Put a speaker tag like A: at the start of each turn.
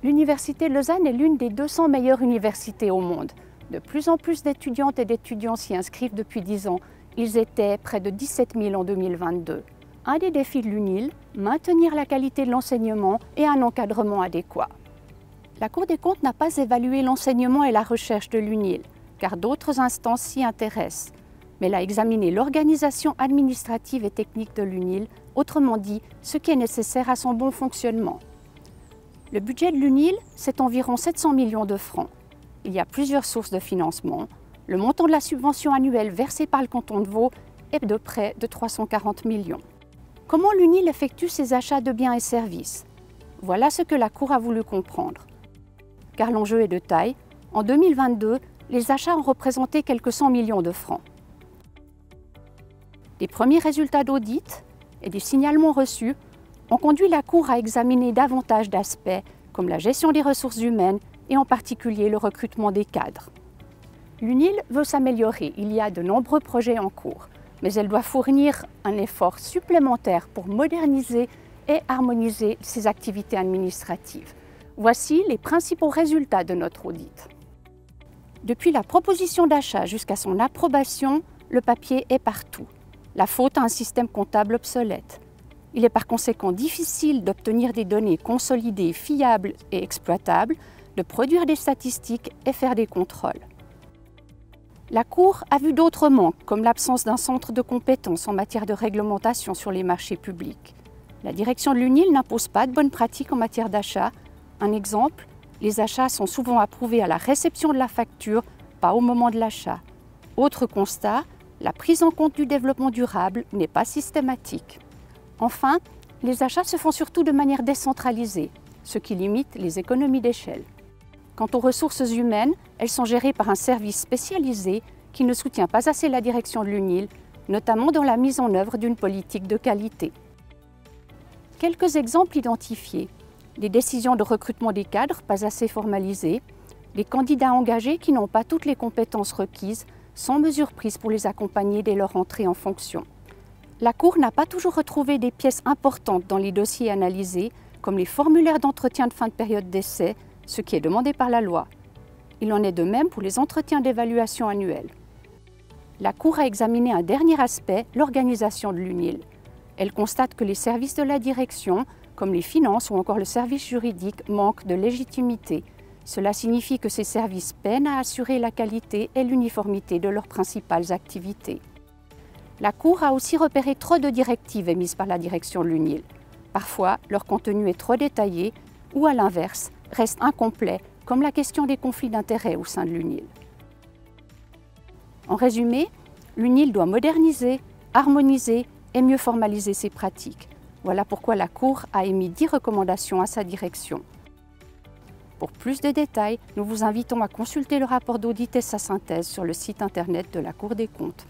A: L'Université de Lausanne est l'une des 200 meilleures universités au monde. De plus en plus d'étudiantes et d'étudiants s'y inscrivent depuis 10 ans. Ils étaient près de 17 000 en 2022. Un des défis de l'UNIL, maintenir la qualité de l'enseignement et un encadrement adéquat. La Cour des comptes n'a pas évalué l'enseignement et la recherche de l'UNIL, car d'autres instances s'y intéressent. Mais elle a examiné l'organisation administrative et technique de l'UNIL, autrement dit, ce qui est nécessaire à son bon fonctionnement. Le budget de l'UNIL, c'est environ 700 millions de francs. Il y a plusieurs sources de financement. Le montant de la subvention annuelle versée par le canton de Vaud est de près de 340 millions. Comment l'UNIL effectue ses achats de biens et services? Voilà ce que la Cour a voulu comprendre. Car l'enjeu est de taille. En 2022, les achats ont représenté quelques 100 millions de francs. Les premiers résultats d'audit et des signalements reçus ont conduit la Cour à examiner davantage d'aspects comme la gestion des ressources humaines et en particulier le recrutement des cadres. L'UNIL veut s'améliorer, il y a de nombreux projets en cours, mais elle doit fournir un effort supplémentaire pour moderniser et harmoniser ses activités administratives. Voici les principaux résultats de notre audit. Depuis la proposition d'achat jusqu'à son approbation, le papier est partout. La faute à un système comptable obsolète. Il est par conséquent difficile d'obtenir des données consolidées, fiables et exploitables, de produire des statistiques et faire des contrôles. La Cour a vu d'autres manques, comme l'absence d'un centre de compétences en matière de réglementation sur les marchés publics. La direction de l'UNIL n'impose pas de bonnes pratiques en matière d'achat. Un exemple, les achats sont souvent approuvés à la réception de la facture, pas au moment de l'achat. Autre constat, la prise en compte du développement durable n'est pas systématique. Enfin, les achats se font surtout de manière décentralisée, ce qui limite les économies d'échelle. Quant aux ressources humaines, elles sont gérées par un service spécialisé qui ne soutient pas assez la direction de l'UNIL, notamment dans la mise en œuvre d'une politique de qualité. Quelques exemples identifiés. Les décisions de recrutement des cadres pas assez formalisées, les candidats engagés qui n'ont pas toutes les compétences requises, sans mesures prises pour les accompagner dès leur entrée en fonction. La Cour n'a pas toujours retrouvé des pièces importantes dans les dossiers analysés, comme les formulaires d'entretien de fin de période d'essai, ce qui est demandé par la loi. Il en est de même pour les entretiens d'évaluation annuels. La Cour a examiné un dernier aspect, l'organisation de l'UNIL. Elle constate que les services de la direction, comme les finances ou encore le service juridique, manquent de légitimité. Cela signifie que ces services peinent à assurer la qualité et l'uniformité de leurs principales activités. La Cour a aussi repéré trop de directives émises par la direction de l'UNIL. Parfois, leur contenu est trop détaillé ou, à l'inverse, reste incomplet, comme la question des conflits d'intérêts au sein de l'UNIL. En résumé, l'UNIL doit moderniser, harmoniser et mieux formaliser ses pratiques. Voilà pourquoi la Cour a émis 10 recommandations à sa direction. Pour plus de détails, nous vous invitons à consulter le rapport d'audit et sa synthèse sur le site internet de la Cour des comptes.